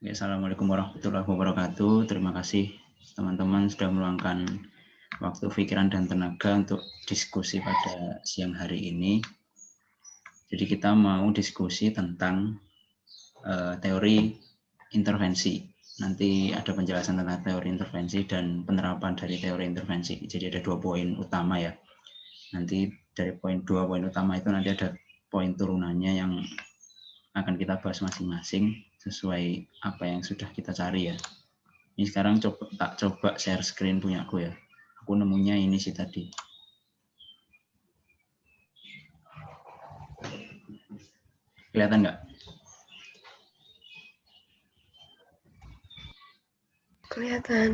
Ya, Assalamualaikum warahmatullahi wabarakatuh. Terima kasih teman-teman sudah meluangkan waktu, pikiran, dan tenaga untuk diskusi pada siang hari ini. Jadi kita mau diskusi tentang teori intervensi. Nanti ada penjelasan tentang teori intervensi dan penerapan dari teori intervensi. Jadi ada 2 poin utama ya. Nanti dari dua poin utama itu nanti ada poin turunannya yang akan kita bahas masing-masing sesuai apa yang sudah kita cari ya. Ini sekarang coba share screen punya aku ya. Aku nemunya ini sih tadi. Kelihatan nggak? Kelihatan.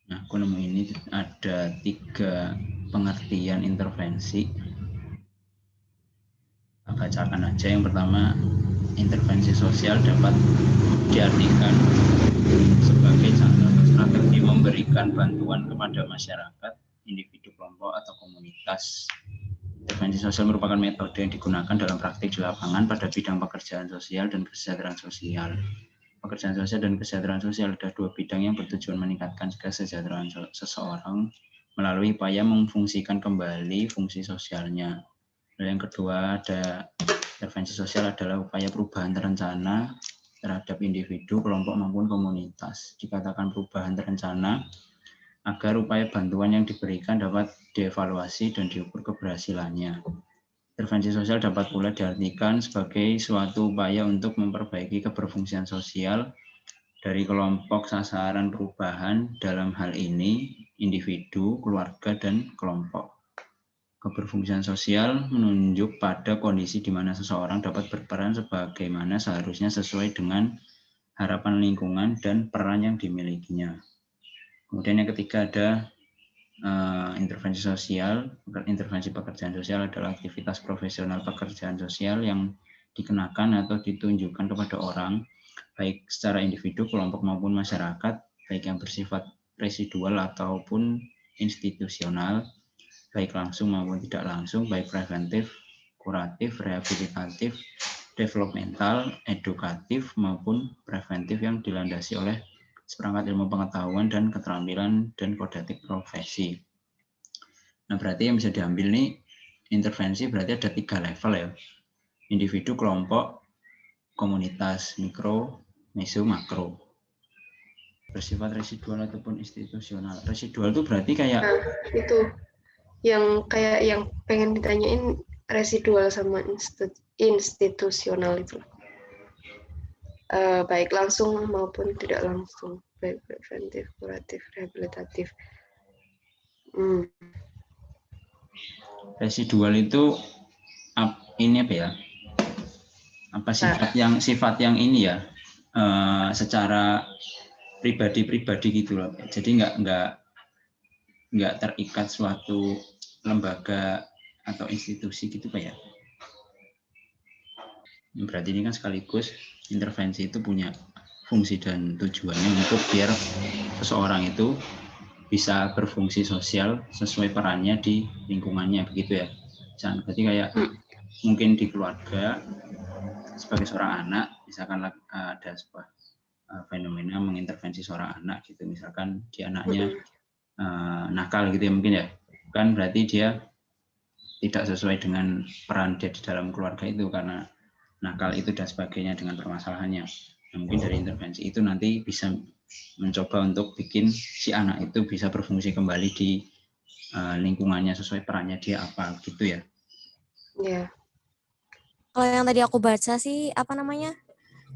Nah, aku nemu ini ada 3 pengertian intervensi. Kita bacakan aja. Yang pertama, intervensi sosial dapat diartikan sebagai cara atau strategi memberikan bantuan kepada masyarakat, individu, kelompok, atau komunitas. Intervensi sosial merupakan metode yang digunakan dalam praktik di lapangan pada bidang pekerjaan sosial dan kesejahteraan sosial. Pekerjaan sosial dan kesejahteraan sosial ada 2 bidang yang bertujuan meningkatkan kesejahteraan seseorang melalui upaya memfungsikan kembali fungsi sosialnya. Yang kedua, ada intervensi sosial adalah upaya perubahan terencana terhadap individu, kelompok maupun komunitas. Dikatakan perubahan terencana agar upaya bantuan yang diberikan dapat dievaluasi dan diukur keberhasilannya. Intervensi sosial dapat pula diartikan sebagai suatu upaya untuk memperbaiki keberfungsian sosial dari kelompok sasaran perubahan, dalam hal ini individu, keluarga, dan kelompok. Keberfungsian sosial menunjuk pada kondisi di mana seseorang dapat berperan sebagaimana seharusnya sesuai dengan harapan lingkungan dan peran yang dimilikinya. Kemudian yang ketiga ada intervensi sosial. Intervensi pekerjaan sosial adalah aktivitas profesional pekerjaan sosial yang dikenakan atau ditunjukkan kepada orang, baik secara individu, kelompok maupun masyarakat, baik yang bersifat residual ataupun institusional, baik langsung maupun tidak langsung, baik preventif, kuratif, rehabilitatif, developmental, edukatif, maupun preventif yang dilandasi oleh seperangkat ilmu pengetahuan dan keterampilan dan kodetik profesi. Nah, berarti yang bisa diambil nih, intervensi berarti ada 3 level ya. Individu, kelompok, komunitas, mikro, meso, makro. Bersifat residual ataupun institusional. Residual itu berarti kayak... Nah, itu yang kayak yang pengen ditanyain residual sama institusional itu. Baik langsung maupun tidak langsung, baik preventif, kuratif, rehabilitatif. Residual itu ini apa ya? Apa sifat yang ini ya? Secara pribadi gitu loh. Jadi nggak terikat suatu lembaga atau institusi gitu Pak ya. Berarti ini kan sekaligus intervensi itu punya fungsi dan tujuannya untuk biar seseorang itu bisa berfungsi sosial sesuai perannya di lingkungannya, begitu ya. Berarti kayak mungkin di keluarga sebagai seorang anak, misalkan ada sebuah fenomena mengintervensi seorang anak gitu, misalkan dia anaknya nakal gitu ya mungkin ya, kan berarti dia tidak sesuai dengan peran dia di dalam keluarga itu karena nakal itu dan sebagainya dengan permasalahannya. Nah, mungkin dari intervensi itu nanti bisa mencoba untuk bikin si anak itu bisa berfungsi kembali di lingkungannya sesuai perannya dia apa gitu ya. Ya. Kalau yang tadi aku baca sih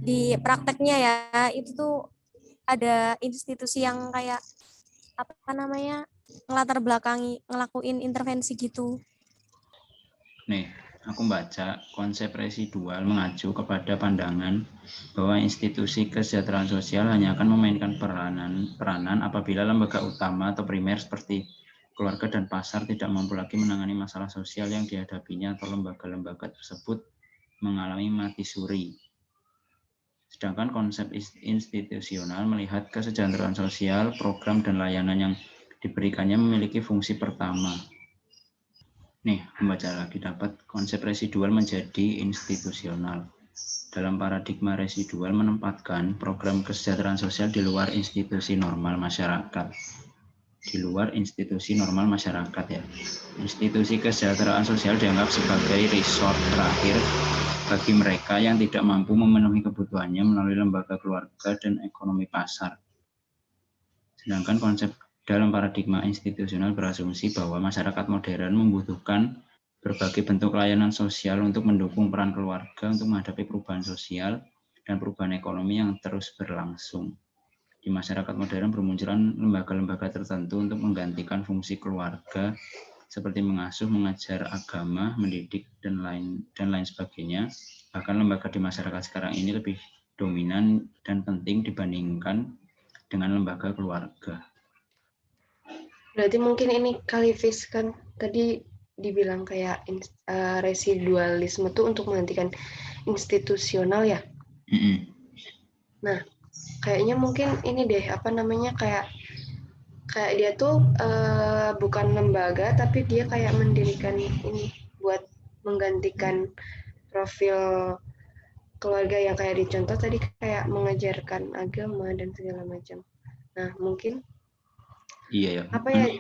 di prakteknya ya itu tuh ada institusi yang kayak ngelatar belakangi ngelakuin intervensi gitu. Nih, aku baca konsep residual mengacu kepada pandangan bahwa institusi kesejahteraan sosial hanya akan memainkan peranan apabila lembaga utama atau primer seperti keluarga dan pasar tidak mampu lagi menangani masalah sosial yang dihadapinya atau lembaga-lembaga tersebut mengalami mati suri. Sedangkan konsep institusional melihat kesejahteraan sosial, program dan layanan yang diberikannya memiliki fungsi pertama. Nih, membaca lagi, dapat konsep residual menjadi institusional. Dalam paradigma residual menempatkan program kesejahteraan sosial di luar institusi normal masyarakat. Di luar institusi normal masyarakat ya. Institusi kesejahteraan sosial dianggap sebagai resort terakhir bagi mereka yang tidak mampu memenuhi kebutuhannya melalui lembaga keluarga dan ekonomi pasar. Sedangkan konsep dalam paradigma institusional berasumsi bahwa masyarakat modern membutuhkan berbagai bentuk layanan sosial untuk mendukung peran keluarga untuk menghadapi perubahan sosial dan perubahan ekonomi yang terus berlangsung. Di masyarakat modern bermunculan lembaga-lembaga tertentu untuk menggantikan fungsi keluarga seperti mengasuh, mengajar agama, mendidik, dan lain sebagainya. Bahkan lembaga di masyarakat sekarang ini lebih dominan dan penting dibandingkan dengan lembaga keluarga. Berarti mungkin ini kali Fis, kan tadi dibilang kayak residualisme tuh untuk menggantikan institusional ya. Nah, kayaknya mungkin ini deh, apa namanya, kayak dia tuh bukan lembaga, tapi dia kayak mendirikan ini buat menggantikan profil keluarga yang kayak dicontoh tadi, kayak mengajarkan agama dan segala macam. Nah, mungkin Iya ya. apa ya,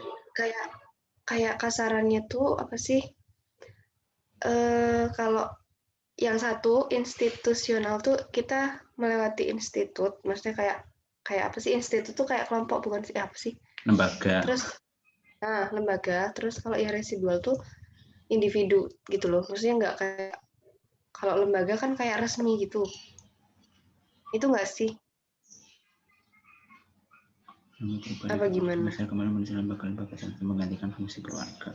kayak kasarannya tuh apa sih? Kalau yang satu institusional tuh kita melewati institut, maksudnya kayak apa sih, institut tuh kayak kelompok, bukan sih, apa sih? Lembaga. Terus lembaga, terus kalau yang residual tuh individu gitu loh. Maksudnya nggak kayak, kalau lembaga kan kayak resmi gitu. Itu nggak sih? Apa gimana? Bisa kembali menuju lembaga-lembaga untuk menggantikan fungsi keluarga.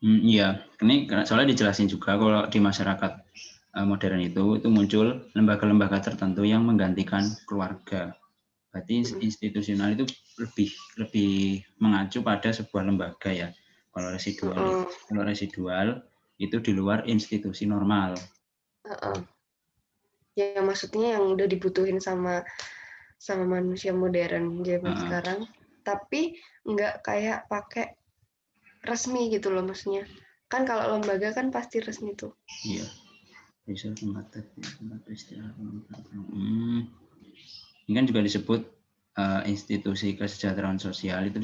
Iya, ini soalnya dijelasin juga kalau di masyarakat modern itu muncul lembaga-lembaga tertentu yang menggantikan keluarga. Berarti institusional itu lebih mengacu pada sebuah lembaga ya. Kalau residual itu di luar institusi normal. Ya maksudnya yang udah dibutuhin sama manusia modern zaman sekarang, tapi nggak kayak pakai resmi gitu loh maksudnya. Kan kalau lembaga kan pasti resmi tuh. Iya. Bisa tempat istirahat. Ini kan juga disebut institusi kesejahteraan sosial itu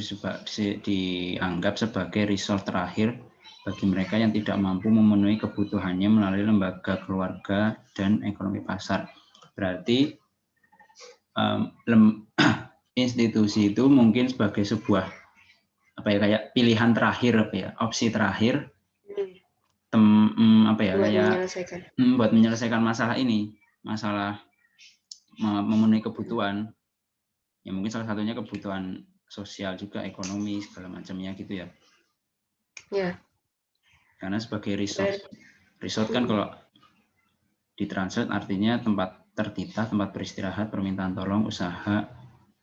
dianggap sebagai resort terakhir bagi mereka yang tidak mampu memenuhi kebutuhannya melalui lembaga keluarga dan ekonomi pasar. Berarti institusi itu mungkin sebagai sebuah kayak pilihan terakhir opsi terakhir buat menyelesaikan masalah ini, masalah memenuhi kebutuhan. Ya mungkin salah satunya kebutuhan sosial juga, ekonomi segala macamnya gitu ya. Ya. Karena sebagai resort kan kalau ditranslate artinya tempat tertita, tempat beristirahat, permintaan tolong, usaha,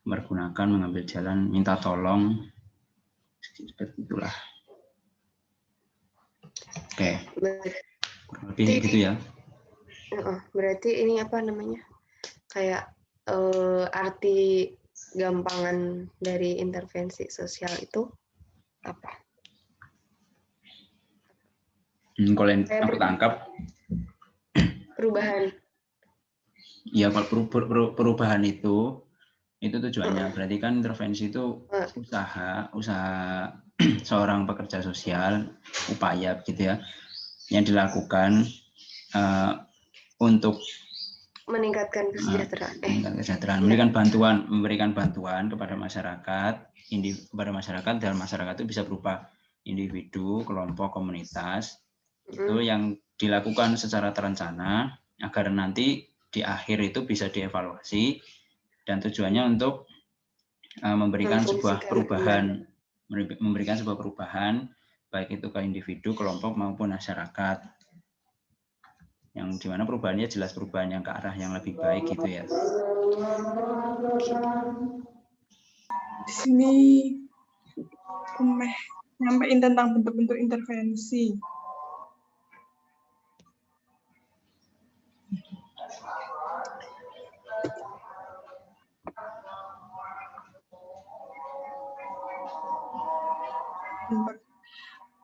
mempergunakan, mengambil jalan, minta tolong, seperti itulah. Oke. Kurang lebih gitu ya. Berarti ini apa namanya? Kayak arti gampangan dari intervensi sosial itu apa? Kalau yang aku tangkap perubahan. Ya kalau perubahan itu tujuannya berarti kan intervensi itu usaha seorang pekerja sosial, upaya gitu ya yang dilakukan untuk meningkatkan kesejahteraan. Memberikan bantuan kepada masyarakat, dan masyarakat itu bisa berupa individu, kelompok, komunitas, itu yang dilakukan secara terencana agar nanti di akhir itu bisa dievaluasi dan tujuannya untuk memberikan sebuah perubahan baik itu ke individu, kelompok maupun masyarakat. Yang dimana perubahannya jelas perubahan yang ke arah yang lebih baik gitu ya. Di sini nyampein tentang bentuk-bentuk intervensi.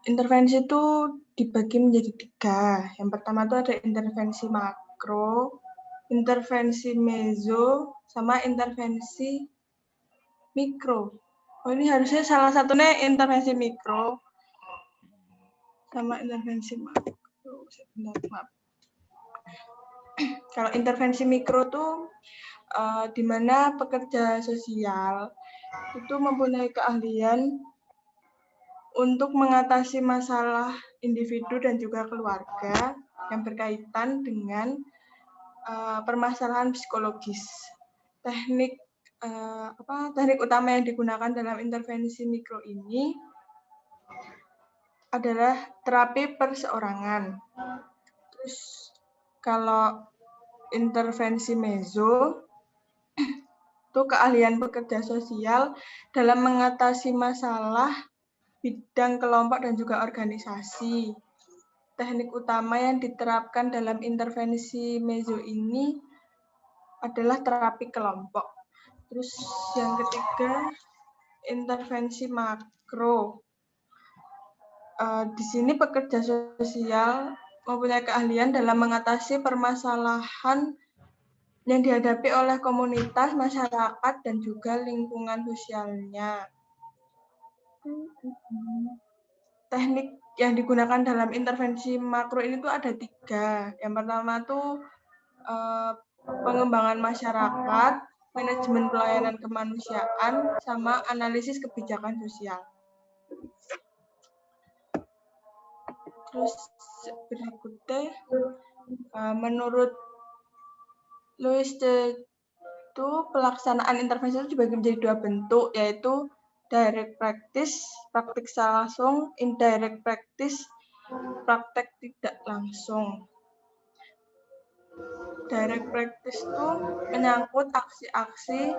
intervensi itu dibagi menjadi 3. Yang pertama itu ada intervensi makro, intervensi meso, sama intervensi mikro. Oh, ini harusnya salah satunya intervensi mikro sama intervensi makro. Sebentar, maaf. Kalau intervensi mikro tuh di mana pekerja sosial itu mempunyai keahlian untuk mengatasi masalah individu dan juga keluarga yang berkaitan dengan permasalahan psikologis. Teknik utama yang digunakan dalam intervensi mikro ini adalah terapi perseorangan. Terus kalau intervensi meso itu keahlian pekerja sosial dalam mengatasi masalah bidang kelompok dan juga organisasi. Teknik utama yang diterapkan dalam intervensi meso ini adalah terapi kelompok. Terus yang ketiga, intervensi makro. Di sini pekerja sosial mempunyai keahlian dalam mengatasi permasalahan yang dihadapi oleh komunitas, masyarakat, dan juga lingkungan sosialnya. Teknik yang digunakan dalam intervensi makro ini tuh ada 3. Yang pertama tuh pengembangan masyarakat, manajemen pelayanan kemanusiaan, sama analisis kebijakan sosial. Terus berikutnya, menurut Louis itu pelaksanaan intervensi itu dibagi menjadi 2 bentuk, yaitu direct practice, praktik langsung, indirect practice, praktek tidak langsung. Direct practice itu menyangkut aksi-aksi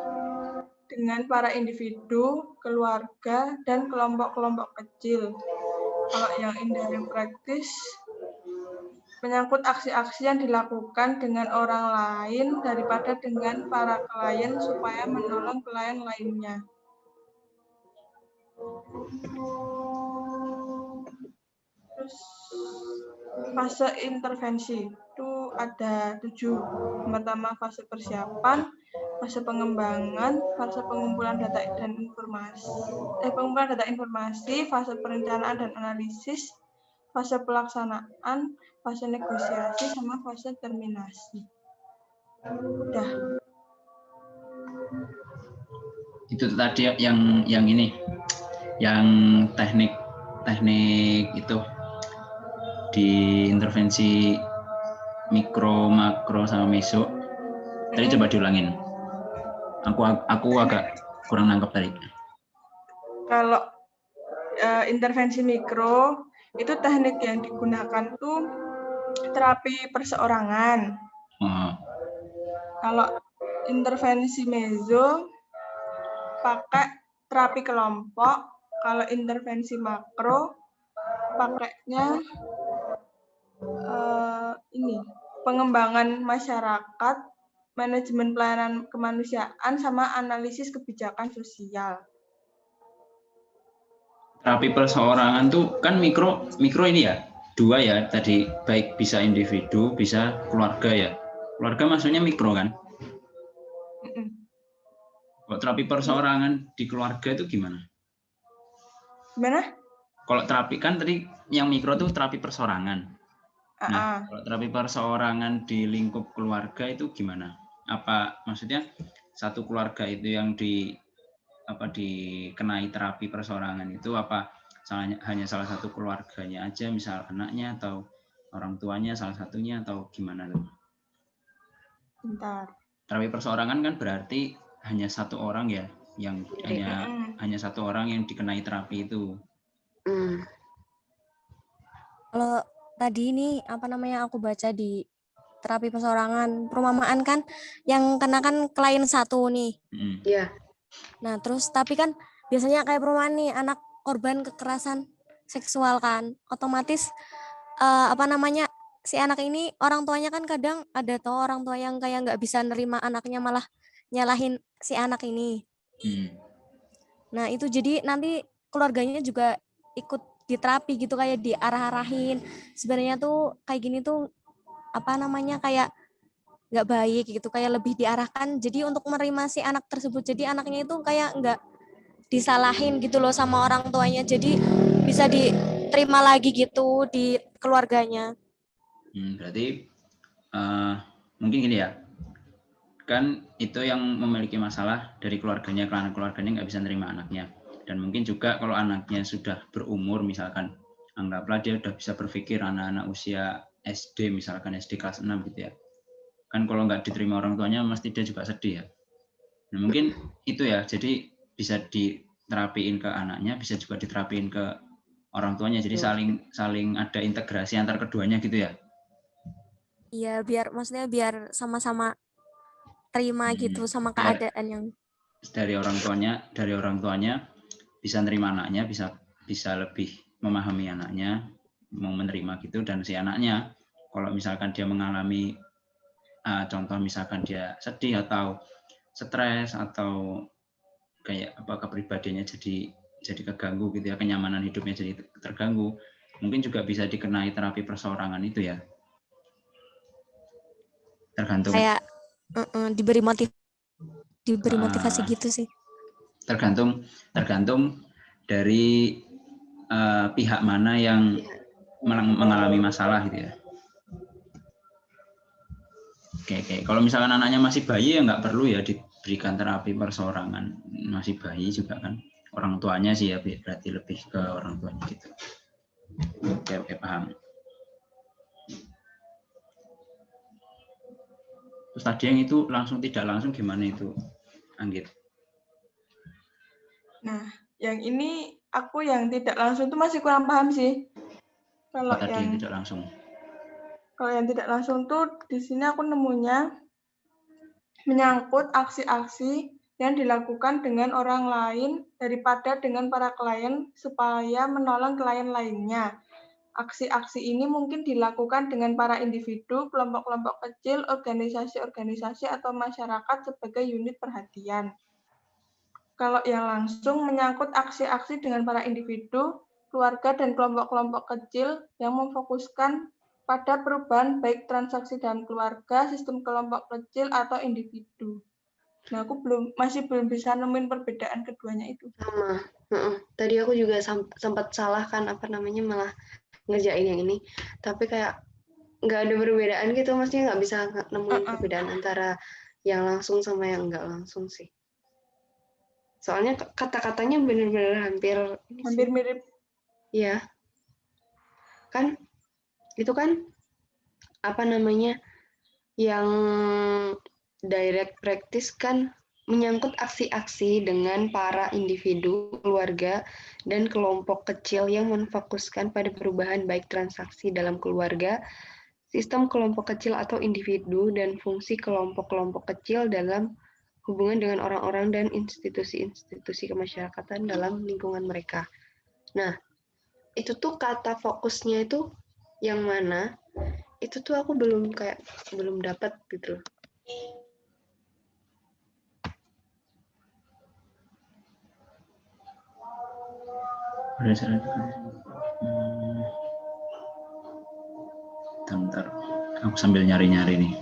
dengan para individu, keluarga, dan kelompok-kelompok kecil. Kalau yang indirect practice menyangkut aksi-aksi yang dilakukan dengan orang lain daripada dengan para klien supaya menolong klien lainnya. Terus fase intervensi itu ada 7. Pertama fase persiapan, fase pengembangan, fase pengumpulan data dan informasi, fase perencanaan dan analisis, fase pelaksanaan, fase negosiasi, sama fase terminasi. Udah. Itu tadi yang ini, yang teknik itu di intervensi mikro, makro, sama meso. Tadi coba diulangin. Aku agak kurang nangkep tadi. Kalau intervensi mikro itu teknik yang digunakan tuh terapi perseorangan. Kalau intervensi meso pakai terapi kelompok. Kalau intervensi makro pakainya pengembangan masyarakat, manajemen pelayanan kemanusiaan, sama analisis kebijakan sosial. Terapi perseorangan tuh kan mikro ini ya, 2 ya tadi, baik bisa individu, bisa keluarga ya. Keluarga maksudnya mikro kan? Kalau terapi perseorangan di keluarga itu gimana? Gimana? Kalau terapi kan tadi yang mikro tuh terapi perseorangan. Nah, kalau terapi perseorangan di lingkup keluarga itu gimana? Apa maksudnya satu keluarga itu yang dikenai terapi perseorangan itu apa hanya salah satu keluarganya aja, misal anaknya atau orang tuanya salah satunya, atau gimana tuh? Bentar. Terapi perseorangan kan berarti hanya satu orang ya, yang hanya satu orang yang dikenai terapi itu. Kalau tadi ini aku baca di terapi perseorangan perumpamaan kan yang kena kan klien 1 nih. Iya. Nah, terus tapi kan biasanya kayak perumpamaan nih anak korban kekerasan seksual kan, otomatis si anak ini orang tuanya kan kadang ada orang tua yang kayak nggak bisa nerima anaknya, malah nyalahin si anak ini. Nah, itu jadi nanti keluarganya juga ikut diterapi gitu, kayak diarah-arahin. Sebenarnya tuh kayak gini tuh apa namanya, kayak nggak baik gitu, kayak lebih diarahkan jadi untuk menerima si anak tersebut. Jadi anaknya itu kayak nggak disalahin gitu loh sama orang tuanya, jadi bisa diterima lagi gitu di keluarganya. Berarti mungkin gini ya, kan itu yang memiliki masalah dari keluarganya, karena keluarganya nggak bisa nerima anaknya. Dan mungkin juga kalau anaknya sudah berumur, misalkan anggaplah dia udah bisa berpikir, anak-anak usia SD, misalkan SD kelas 6 gitu ya. Kan kalau nggak diterima orang tuanya, mesti dia juga sedih ya. Nah mungkin itu ya, jadi bisa diterapiin ke anaknya, bisa juga diterapiin ke orang tuanya. Jadi saling ada integrasi antar keduanya gitu ya. Iya, maksudnya biar sama-sama terima gitu sama keadaan yang dari orang tuanya bisa nerima anaknya, bisa lebih memahami anaknya, mau menerima gitu. Dan si anaknya kalau misalkan dia mengalami contoh misalkan dia sedih atau stres atau kayak kepribadiannya jadi keganggu gitu ya, kenyamanan hidupnya jadi terganggu, mungkin juga bisa dikenai terapi perseorangan itu ya. Tergantung kayak diberi motivasi gitu sih. Tergantung dari pihak mana yang mengalami masalah gitu ya. Oke. Kalau misalkan anaknya masih bayi ya nggak perlu ya diberikan terapi perseorangan. Masih bayi juga kan. Orang tuanya sih ya, berarti lebih ke orang tuanya gitu. Oke, paham. Terus tadi yang itu langsung tidak langsung gimana itu, Anggit? Nah, yang ini aku yang tidak langsung itu masih kurang paham sih. Kalau yang tidak langsung. Kalau yang tidak langsung tuh di sini aku nemunya menyangkut aksi-aksi yang dilakukan dengan orang lain daripada dengan para klien supaya menolong klien lainnya. Aksi-aksi ini mungkin dilakukan dengan para individu, kelompok-kelompok kecil, organisasi-organisasi, atau masyarakat sebagai unit perhatian. Kalau yang langsung menyangkut aksi-aksi dengan para individu, keluarga, dan kelompok-kelompok kecil yang memfokuskan pada perubahan baik transaksi dalam keluarga, sistem kelompok kecil, atau individu. Nah, aku masih belum bisa nemuin perbedaan keduanya itu. Sama. Tadi aku juga sempat salah kan malah ngerjain yang ini. Tapi kayak nggak ada perbedaan gitu, maksudnya nggak bisa nemuin perbedaan antara yang langsung sama yang nggak langsung sih. Soalnya kata-katanya benar-benar hampir mirip. Iya. Kan itu kan yang direct practice kan menyangkut aksi-aksi dengan para individu, keluarga, dan kelompok kecil yang memfokuskan pada perubahan baik transaksi dalam keluarga, sistem kelompok kecil atau individu, dan fungsi kelompok-kelompok kecil dalam hubungan dengan orang-orang dan institusi-institusi kemasyarakatan dalam lingkungan mereka. Nah, itu tuh kata fokusnya itu yang mana? Itu tuh aku belum dapat gitu. Bentar, aku sambil nyari-nyari nih.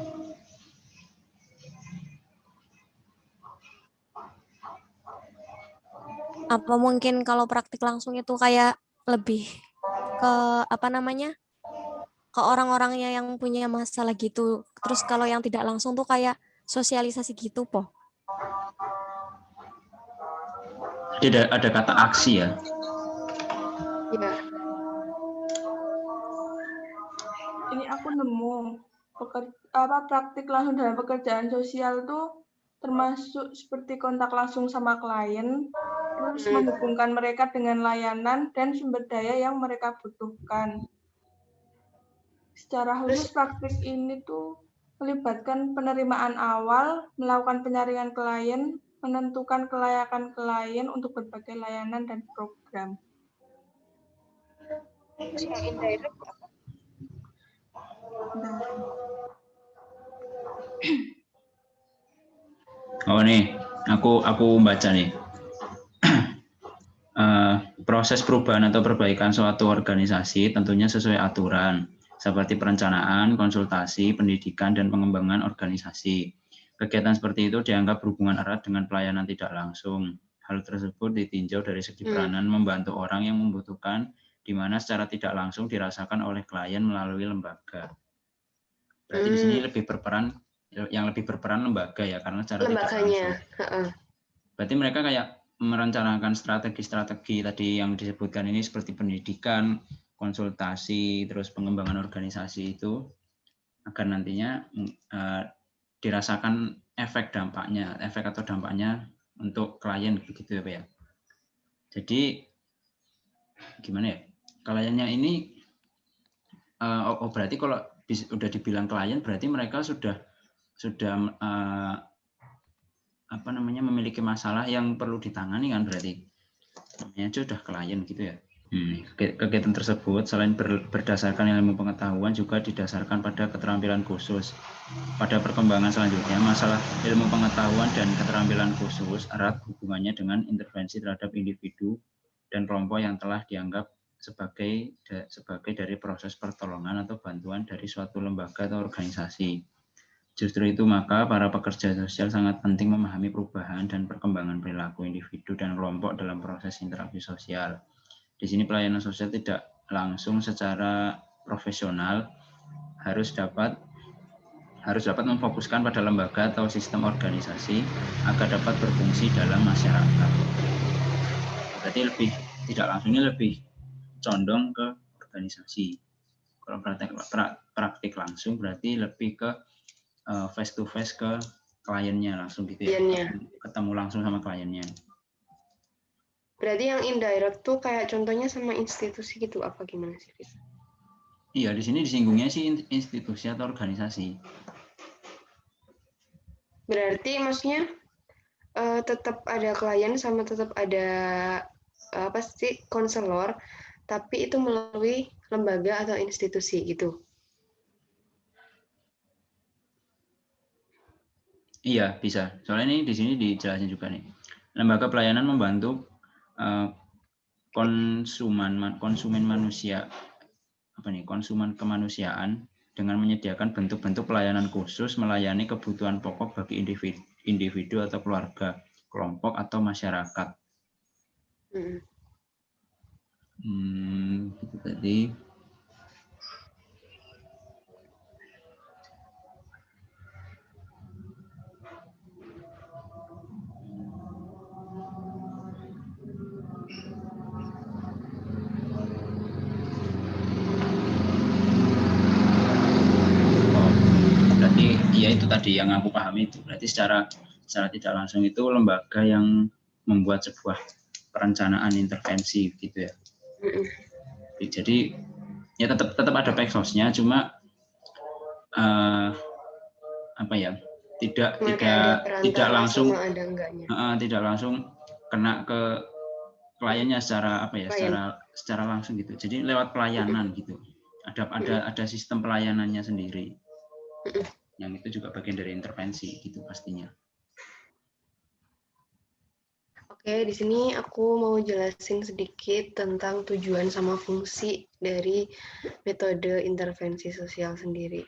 Apa mungkin kalau praktik langsung itu kayak lebih ke ke orang-orangnya yang punya masalah gitu. Terus kalau yang tidak langsung tuh kayak sosialisasi gitu, Po. Jadi ada kata aksi ya? Iya. Ini aku nemu praktik langsung dalam pekerjaan sosial tuh termasuk seperti kontak langsung sama klien, terus menghubungkan mereka dengan layanan dan sumber daya yang mereka butuhkan. Secara khusus praktik ini tuh melibatkan penerimaan awal, melakukan penyaringan klien, menentukan kelayakan klien untuk berbagai layanan dan program. Terus yang indirect apa? Oh nih, aku baca nih. Proses perubahan atau perbaikan suatu organisasi tentunya sesuai aturan, seperti perencanaan, konsultasi, pendidikan, dan pengembangan organisasi. Kegiatan seperti itu dianggap berhubungan erat dengan pelayanan tidak langsung. Hal tersebut ditinjau dari segi peranan membantu orang yang membutuhkan, di mana secara tidak langsung dirasakan oleh klien melalui lembaga. Berarti di sini yang lebih berperan lembaga ya, karena secara tidak langsung. Berarti mereka kayak merencanakan strategi-strategi tadi yang disebutkan ini seperti pendidikan, konsultasi, terus pengembangan organisasi itu agar nantinya dirasakan efek atau dampaknya untuk klien begitu ya Pak ya. Jadi gimana ya? Kliennya ini berarti kalau udah dibilang klien berarti mereka sudah memiliki masalah yang perlu ditangani kan, berarti namanya sudah klien gitu ya. Kegiatan tersebut selain berdasarkan ilmu pengetahuan juga didasarkan pada keterampilan khusus. Pada perkembangan selanjutnya, masalah ilmu pengetahuan dan keterampilan khusus erat hubungannya dengan intervensi terhadap individu dan kelompok yang telah dianggap sebagai dari proses pertolongan atau bantuan dari suatu lembaga atau organisasi. Justru itu maka para pekerja sosial sangat penting memahami perubahan dan perkembangan perilaku individu dan kelompok dalam proses interaksi sosial. Di sini pelayanan sosial tidak langsung secara profesional harus dapat memfokuskan pada lembaga atau sistem organisasi agar dapat berfungsi dalam masyarakat. Berarti tidak langsung ini lebih condong ke organisasi. Kalau praktik langsung berarti lebih ke face to face ke kliennya langsung gitu ya, ketemu langsung sama kliennya. Berarti yang indirect tuh kayak contohnya sama institusi gitu, apa gimana sih? Iya, di sini disinggungnya sih institusi atau organisasi. Berarti maksudnya tetap ada klien sama tetap ada konselor, tapi itu melalui lembaga atau institusi gitu. Iya, bisa. Soalnya ini di sini dijelasin juga nih. Lembaga pelayanan membantu konsumen manusia, konsumen kemanusiaan dengan menyediakan bentuk-bentuk pelayanan khusus melayani kebutuhan pokok bagi individu atau keluarga, kelompok atau masyarakat. Gitu tadi. Ya itu tadi yang aku pahami itu berarti secara tidak langsung itu lembaga yang membuat sebuah perencanaan intervensi gitu ya. Jadi ya tetap ada pekosnya, cuma tidak langsung tidak langsung kena ke kliennya secara langsung gitu. Jadi lewat pelayanan gitu. Ada sistem pelayanannya sendiri. Yang itu juga bagian dari intervensi gitu pastinya. Oke, di sini aku mau jelasin sedikit tentang tujuan sama fungsi dari metode intervensi sosial sendiri.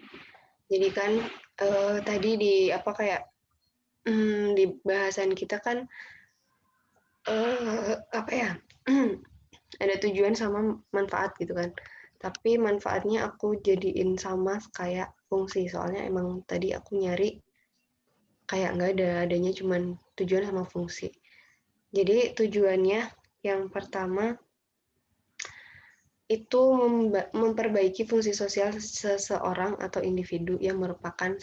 Jadi kan tadi di di bahasan kita kan ada tujuan sama manfaat gitu kan. Tapi manfaatnya aku jadiin sama kayak fungsi, soalnya emang tadi aku nyari kayak nggak adanya cuman tujuan sama fungsi. Jadi tujuannya yang pertama itu memperbaiki fungsi sosial seseorang atau individu yang merupakan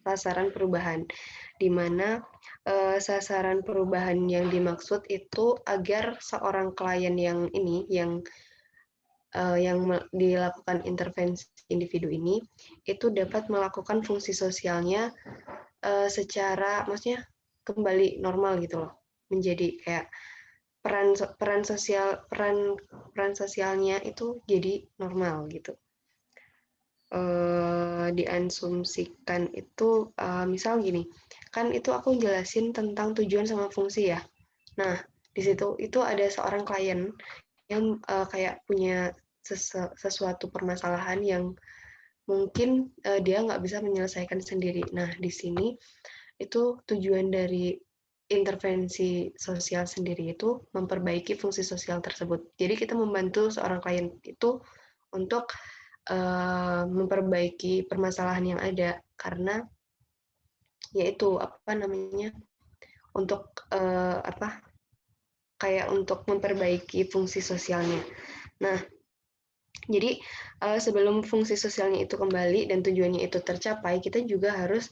sasaran perubahan, di mana sasaran perubahan yang dimaksud itu agar seorang klien yang dilakukan intervensi individu ini itu dapat melakukan fungsi sosialnya secara maksudnya kembali normal gitu loh, menjadi kayak peran sosialnya itu jadi normal gitu. Diasumsikan itu misal gini, kan itu aku jelasin tentang tujuan sama fungsi ya. Nah, di situ itu ada seorang klien kayak punya sesuatu permasalahan yang mungkin dia nggak bisa menyelesaikan sendiri. Nah, di sini itu tujuan dari intervensi sosial sendiri itu memperbaiki fungsi sosial tersebut. Jadi kita membantu seorang klien itu untuk memperbaiki permasalahan yang ada, karena yaitu untuk kayak untuk memperbaiki fungsi sosialnya. Nah, jadi sebelum fungsi sosialnya itu kembali dan tujuannya itu tercapai, kita juga harus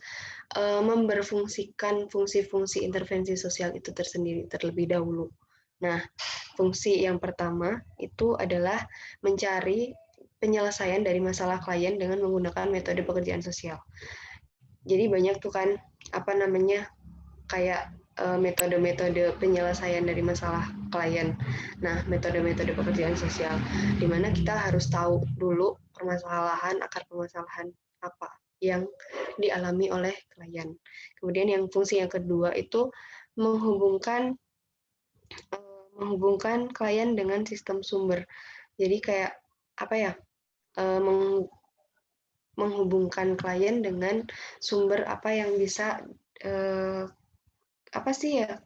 memberfungsikan fungsi-fungsi intervensi sosial itu tersendiri terlebih dahulu. Nah, fungsi yang pertama itu adalah mencari penyelesaian dari masalah klien dengan menggunakan metode pekerjaan sosial. Jadi banyak tuh kan kayak metode-metode penyelesaian dari masalah klien. Nah, metode-metode pekerjaan sosial, di mana kita harus tahu dulu akar permasalahan apa yang dialami oleh klien. Kemudian yang fungsi yang kedua itu menghubungkan klien dengan sistem sumber. Jadi kayak menghubungkan klien dengan sumber apa yang bisa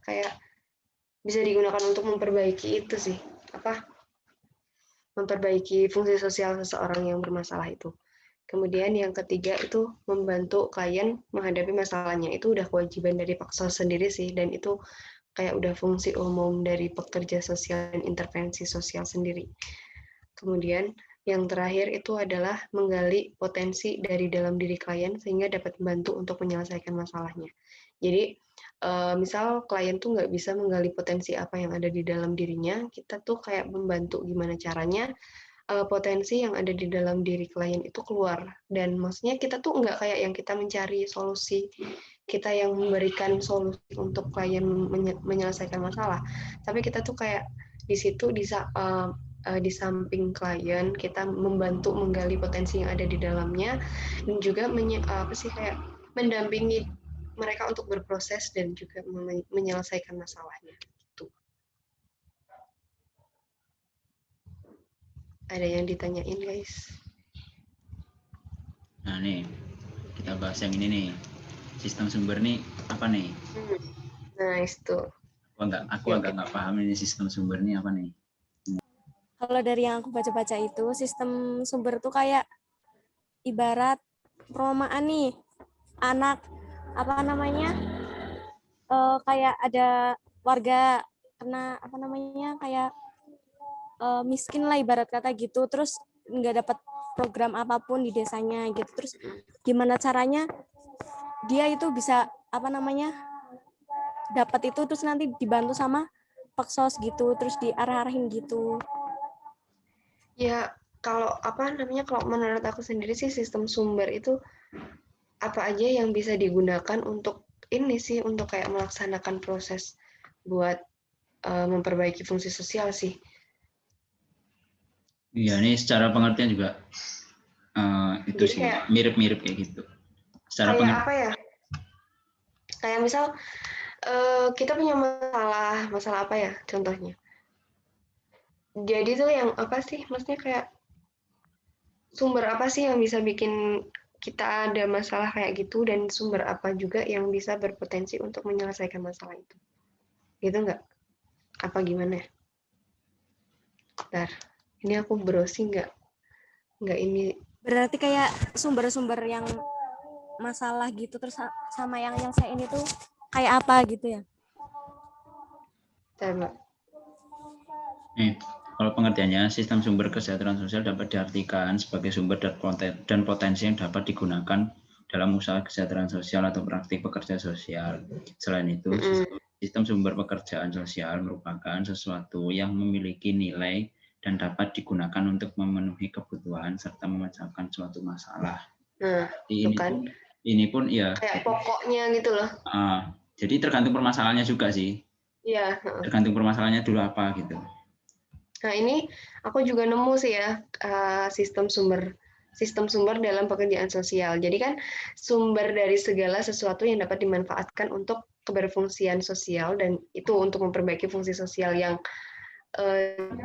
kayak bisa digunakan untuk memperbaiki itu sih, memperbaiki fungsi sosial seseorang yang bermasalah itu. Kemudian yang ketiga itu membantu klien menghadapi masalahnya. Itu udah kewajiban dari Paksos sendiri sih, dan itu kayak udah fungsi umum dari pekerja sosial dan intervensi sosial sendiri. Kemudian yang terakhir itu adalah menggali potensi dari dalam diri klien sehingga dapat membantu untuk menyelesaikan masalahnya. Jadi misal klien tuh nggak bisa menggali potensi apa yang ada di dalam dirinya, kita tuh kayak membantu gimana caranya potensi yang ada di dalam diri klien itu keluar. Dan maksudnya kita tuh nggak kayak yang kita mencari solusi, kita yang memberikan solusi untuk klien menyelesaikan masalah, tapi kita tuh kayak di situ di samping klien kita membantu menggali potensi yang ada di dalamnya dan juga kayak mendampingi mereka untuk berproses dan juga menyelesaikan masalahnya. Gitu. Ada yang ditanyain, guys? Nah nih, kita bahas yang ini nih. Sistem sumber nih apa nih? Nah, itu. Aku agak nggak paham ini sistem sumber nih apa nih. Kalau dari yang aku baca-baca itu, sistem sumber tuh kayak ibarat perumahan nih, anak kayak ada warga kena kayak miskin lah ibarat kata gitu, terus nggak dapat program apapun di desanya gitu, terus gimana caranya dia itu bisa dapat itu, terus nanti dibantu sama Paksos gitu, terus diarah-arahin gitu. Ya, kalau kalau menurut aku sendiri sih sistem sumber itu apa aja yang bisa digunakan untuk ini sih, untuk kayak melaksanakan proses buat memperbaiki fungsi sosial sih. Iya, ini secara pengertian juga itu sih mirip-mirip kayak gitu. Secara kayak kayak misal kita punya masalah apa ya contohnya. Jadi tuh yang maksudnya kayak sumber apa sih yang bisa bikin kita ada masalah kayak gitu, dan sumber apa juga yang bisa berpotensi untuk menyelesaikan masalah itu. Gitu nggak? Apa gimana? Bentar, ini aku browsing nggak ini. Berarti kayak sumber-sumber yang masalah gitu, terus sama yang saya ini tuh kayak apa gitu ya? Coba. Kalau pengertiannya, sistem sumber kesejahteraan sosial dapat diartikan sebagai sumber dan potensi yang dapat digunakan dalam usaha kesejahteraan sosial atau praktik pekerja sosial. Selain itu, sistem sumber pekerjaan sosial merupakan sesuatu yang memiliki nilai dan dapat digunakan untuk memenuhi kebutuhan serta memecahkan suatu masalah. Nah, ini pun ya kayak pokoknya gitu loh. Jadi tergantung permasalahannya juga sih. Iya. Tergantung permasalahannya dulu apa gitu. Nah, ini aku juga nemu sih ya sistem sumber dalam pekerjaan sosial. Jadi kan sumber dari segala sesuatu yang dapat dimanfaatkan untuk keberfungsian sosial, dan itu untuk memperbaiki fungsi sosial yang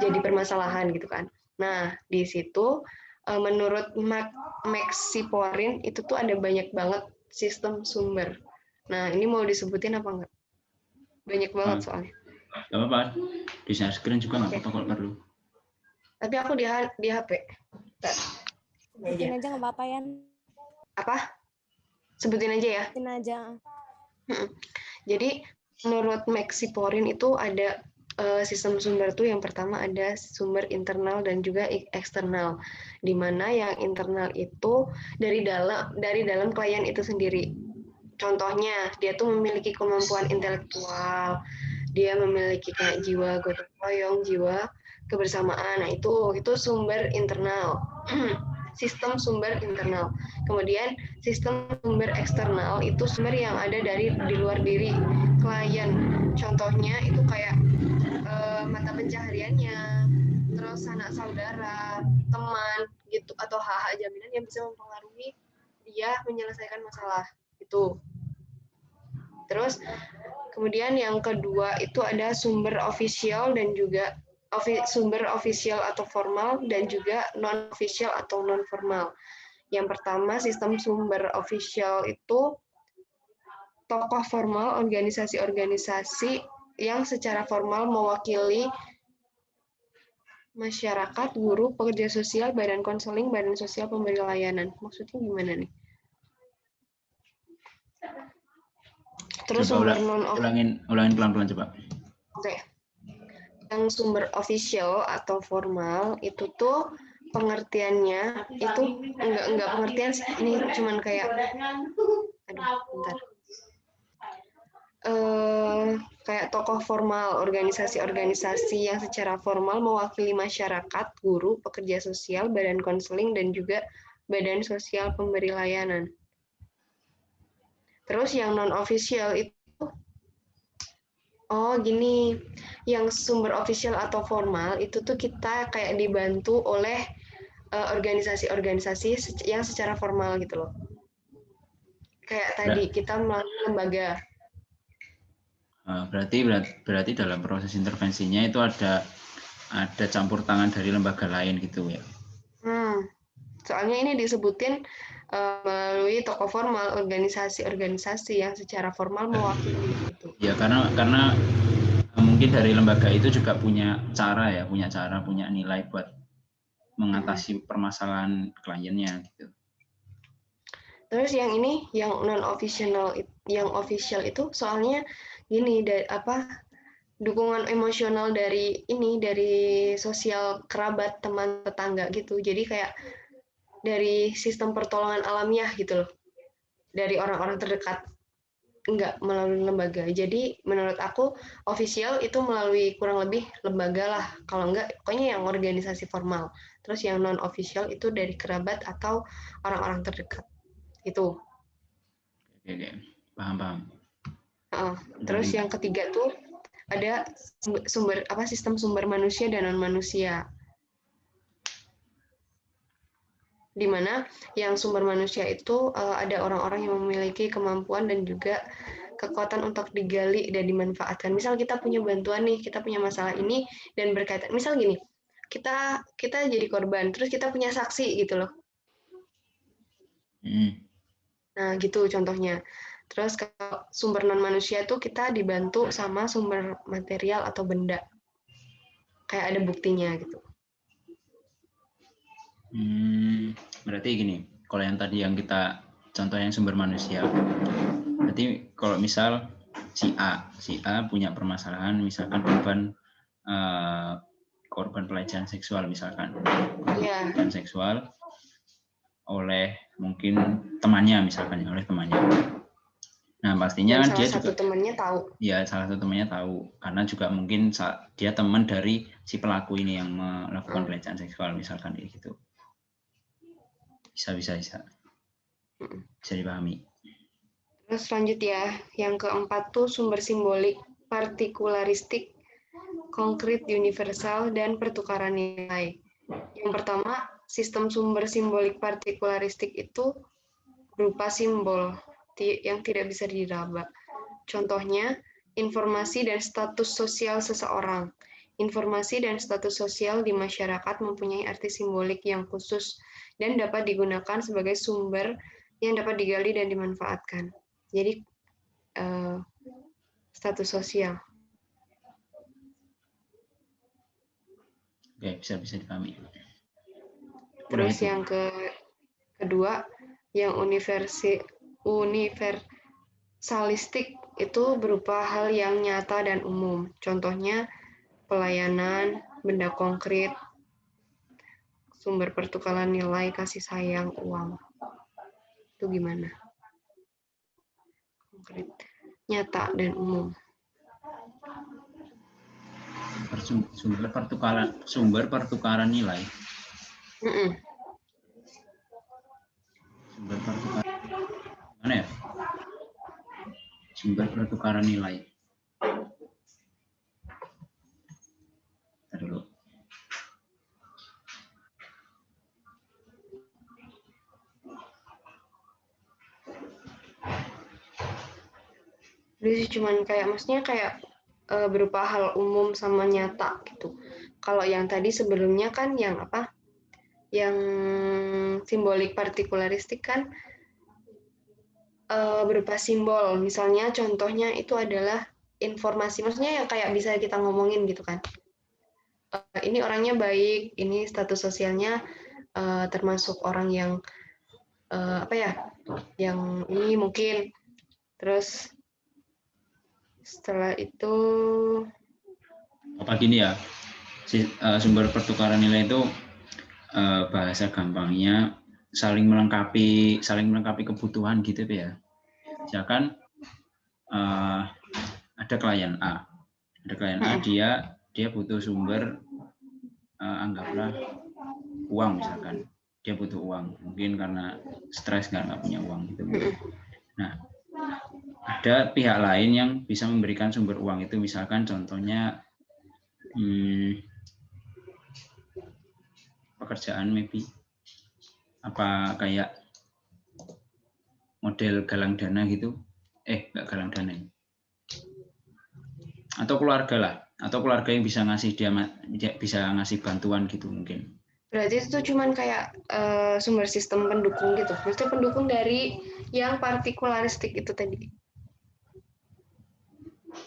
jadi permasalahan gitu kan. Nah, di situ menurut Max Siporin itu tuh ada banyak banget sistem sumber. Nah, ini mau disebutin apa enggak? Banyak banget soalnya. Gak apa-apa, di share screen juga nggak apa-apa kalau perlu. Tapi aku di HP. Sebutin aja nggak apa-apa ya. Apa? Sebutin aja ya. Sebutin aja. Jadi menurut Max Siporin itu ada sistem sumber tuh yang pertama ada sumber internal dan juga eksternal. Di mana yang internal itu dari dalam klien itu sendiri. Contohnya, dia tuh memiliki kemampuan intelektual, dia memiliki kayak jiwa gotong royong, jiwa kebersamaan. Nah, itu sumber internal. Sistem sumber internal. Kemudian sistem sumber eksternal itu sumber yang ada dari di luar diri klien. Contohnya itu kayak mata pencahariannya, terus sanak saudara, teman gitu, atau hak-hak jaminan yang bisa mempengaruhi dia menyelesaikan masalah itu. Terus kemudian yang kedua itu ada sumber official dan juga sumber official atau formal dan juga non official atau non formal. Yang pertama sistem sumber official itu tokoh formal, organisasi-organisasi yang secara formal mewakili masyarakat, guru, pekerja sosial, badan konseling, badan sosial pemberi layanan. Maksudnya gimana nih? Terus coba sumber ulangin pelan-pelan coba. Oke. Yang sumber official atau formal itu tuh pengertiannya itu enggak pengertian sih. Ini cuman kayak bentar. Kayak tokoh formal, organisasi-organisasi yang secara formal mewakili masyarakat, guru, pekerja sosial, badan konseling, dan juga badan sosial pemberi layanan. Terus yang non-official itu, gini, yang sumber official atau formal itu tuh kita kayak dibantu oleh organisasi-organisasi yang secara formal gitu loh. Kayak tadi kita melalui lembaga. Berarti dalam proses intervensinya itu ada campur tangan dari lembaga lain gitu ya. Soalnya ini disebutin melalui tokoh formal, organisasi-organisasi yang secara formal mewakili itu. Ya karena mungkin dari lembaga itu juga punya nilai buat mengatasi permasalahan kliennya gitu. Terus yang ini, yang non official, yang official itu soalnya gini, dukungan emosional dari sosial kerabat, teman, tetangga gitu. Jadi kayak dari sistem pertolongan alamiah gitu loh, dari orang-orang terdekat, enggak melalui lembaga. Jadi menurut aku official itu melalui kurang lebih lembaga lah, kalau enggak pokoknya yang organisasi formal. Terus yang non official itu dari kerabat atau orang-orang terdekat itu. Oke. Paham. Terus yang ketiga tuh ada sistem sumber manusia dan non manusia. Di mana yang sumber manusia itu ada orang-orang yang memiliki kemampuan dan juga kekuatan untuk digali dan dimanfaatkan. Misal kita punya bantuan nih, kita punya masalah ini dan berkaitan. Misal gini, kita jadi korban, terus kita punya saksi gitu loh. Nah, gitu contohnya. Terus kalau sumber non manusia tuh kita dibantu sama sumber material atau benda. Kayak ada buktinya gitu. Berarti gini, kalau yang tadi yang kita contoh yang sumber manusia, berarti kalau misal si A punya permasalahan, misalkan korban pelecehan seksual misalkan, pelecehan seksual oleh mungkin temannya misalkan, oleh temannya. Nah pastinya kan dia juga salah satu temannya tahu, karena juga mungkin dia teman dari si pelaku ini yang melakukan pelecehan seksual misalkan gitu. Bisa dipahami. Terus lanjut ya, yang keempat tuh sumber simbolik, partikularistik, konkret, universal, dan pertukaran nilai. Yang pertama, sistem sumber simbolik partikularistik itu berupa simbol yang tidak bisa diraba. Contohnya, informasi dan status sosial seseorang. Informasi dan status sosial di masyarakat mempunyai arti simbolik yang khusus dan dapat digunakan sebagai sumber yang dapat digali dan dimanfaatkan. Jadi, status sosial. Oke, bisa dipahami. Terus yang kedua, yang universalistik itu berupa hal yang nyata dan umum. Contohnya, pelayanan, benda konkret, sumber pertukaran nilai, kasih sayang, uang. Itu gimana? Konkret, nyata, dan umum. Sumber pertukaran nilai. Sumber pertukaran mana ya? Sumber pertukaran nilai. Dulu. Jadi cuman maksudnya berupa hal umum sama nyata gitu. Kalau yang tadi sebelumnya kan yang apa? Yang simbolik partikularistik kan berupa simbol. Misalnya contohnya itu adalah informasi, maksudnya yang kayak bisa kita ngomongin gitu kan. Ini orangnya baik, ini status sosialnya termasuk orang yang yang ini mungkin. Terus setelah itu gini ya, sumber pertukaran nilai itu bahasa gampangnya saling melengkapi kebutuhan gitu ya. Misalkan ada klien A, dia butuh sumber, anggaplah uang misalkan, dia butuh uang, mungkin karena stres nggak punya uang gitu. Nah, ada pihak lain yang bisa memberikan sumber uang itu, misalkan contohnya pekerjaan maybe apa kayak model galang dana gitu, nggak galang dana, atau keluarga yang bisa ngasih bantuan gitu mungkin. Berarti itu cuman kayak sumber sistem pendukung gitu, maksudnya pendukung dari yang partikularistik itu tadi,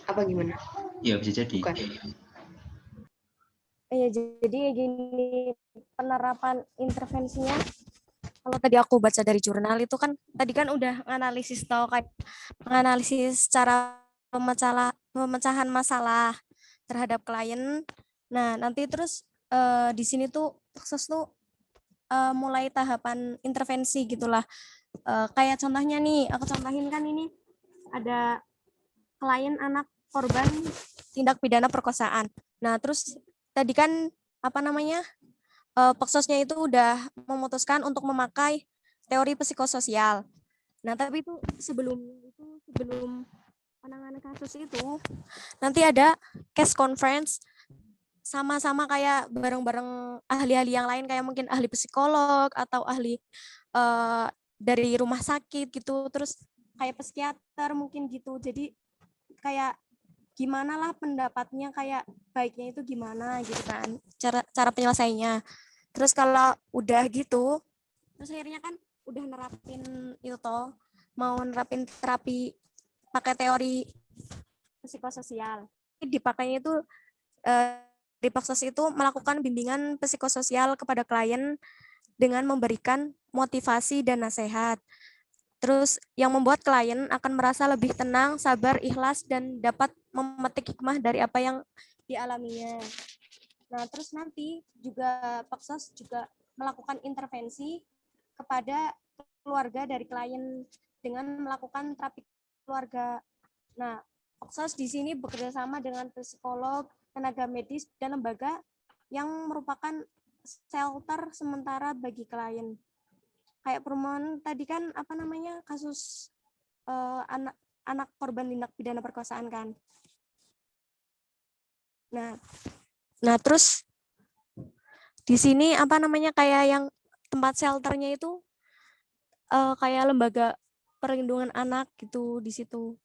apa gimana? Iya bisa jadi. Bukan. Iya, jadi gini, penerapan intervensinya. Kalau tadi aku baca dari jurnal itu kan tadi kan udah menganalisis cara pemecahan masalah terhadap klien. Nah, nanti terus di sini tuh proses tuh mulai tahapan intervensi gitulah. Kayak contohnya nih, aku contohin kan ini ada klien anak korban tindak pidana perkosaan. Nah, terus tadi kan Peksosnya itu udah memutuskan untuk memakai teori psikososial. Nah, tapi itu sebelum penanganan kasus itu nanti ada case conference sama-sama kayak bareng-bareng ahli-ahli yang lain, kayak mungkin ahli psikolog atau ahli dari rumah sakit gitu, terus kayak psikiater mungkin gitu. Jadi kayak gimana lah pendapatnya, kayak baiknya itu gimana gitu kan, cara penyelesaiannya. Terus kalau udah gitu, terus akhirnya kan udah nerapin itu toh, mau nerapin terapi pakai teori psikososial. Dipakainya itu di Paksos itu melakukan bimbingan psikososial kepada klien dengan memberikan motivasi dan nasihat. Terus yang membuat klien akan merasa lebih tenang, sabar, ikhlas, dan dapat memetik hikmah dari apa yang dialaminya. Nah, terus nanti juga Paksos juga melakukan intervensi kepada keluarga dari klien dengan melakukan terapi keluarga. Nah, Paksos di sini bekerja sama dengan psikolog, tenaga medis, dan lembaga yang merupakan shelter sementara bagi klien. Kayak perumahan tadi kan kasus anak korban tindak pidana perkosaan kan. Nah, terus di sini kayak yang tempat shelternya itu kayak lembaga perlindungan anak gitu di situ,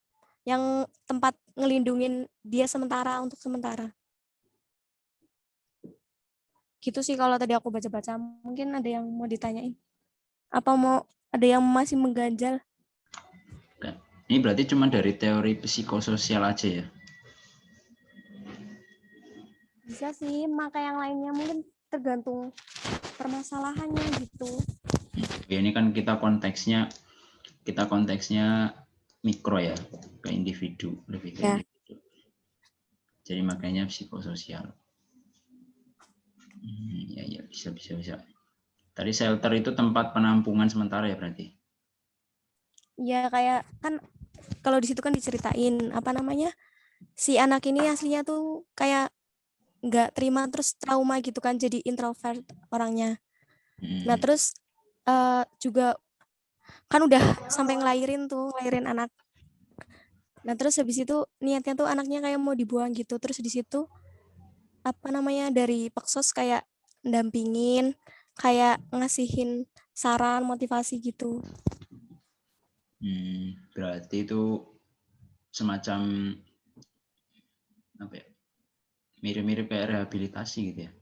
yang tempat ngelindungin dia untuk sementara. Gitu sih kalau tadi aku baca-baca. Mungkin ada yang mau ditanyain? Apa ada yang masih mengganjal? Ini berarti cuma dari teori psikososial aja ya? Bisa sih, maka yang lainnya mungkin tergantung permasalahannya gitu. Ya, ini kan kita konteksnya mikro ya, ke individu, lebih ke individu. Jadi makanya psikososial. Ya bisa. Tadi shelter itu tempat penampungan sementara ya berarti? Ya kayak kan kalau di situ kan diceritain apa namanya, si anak ini aslinya tuh kayak nggak terima, terus trauma gitu kan, jadi introvert orangnya. Nah terus juga kan udah sampai ngelahirin anak. Nah terus habis itu niatnya tuh anaknya kayak mau dibuang gitu. Terus di situ apa namanya, dari Peksos kayak ndampingin, kayak ngasihin saran, motivasi gitu. Berarti itu semacam apa ya? Mirip-mirip kayak rehabilitasi gitu ya?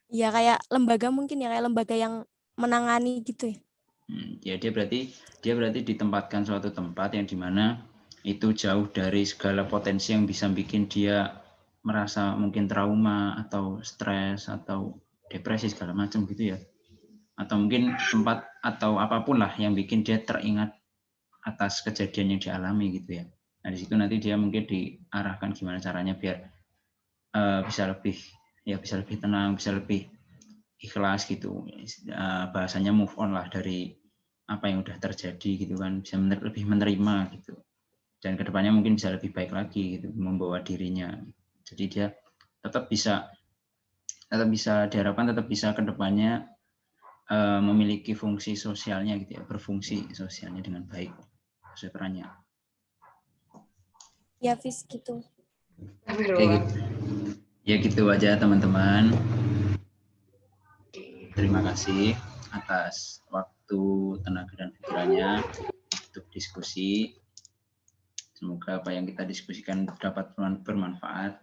Ya kayak lembaga mungkin ya, kayak lembaga yang menangani gitu ya. Ya dia berarti ditempatkan suatu tempat yang dimana itu jauh dari segala potensi yang bisa bikin dia merasa mungkin trauma atau stres atau depresi segala macam gitu ya, atau mungkin tempat atau apapun lah yang bikin dia teringat atas kejadian yang dialami gitu ya. Nah di situ nanti dia mungkin diarahkan gimana caranya biar bisa lebih tenang, bisa lebih ikhlas gitu, bahasanya move on lah dari apa yang udah terjadi gitu kan, bisa lebih menerima gitu, dan kedepannya mungkin bisa lebih baik lagi gitu membawa dirinya. Jadi dia tetap bisa diharapkan tetap bisa kedepannya memiliki fungsi sosialnya gitu ya, berfungsi sosialnya dengan baik sesuai perannya. Ya Fis gitu. Oke, gitu. Ya gitu aja teman-teman. Terima kasih atas waktu, tenaga, dan pikirannya untuk diskusi. Semoga apa yang kita diskusikan dapat bermanfaat.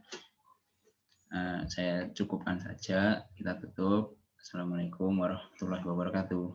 Saya cukupkan saja. Kita tutup. Assalamualaikum warahmatullahi wabarakatuh.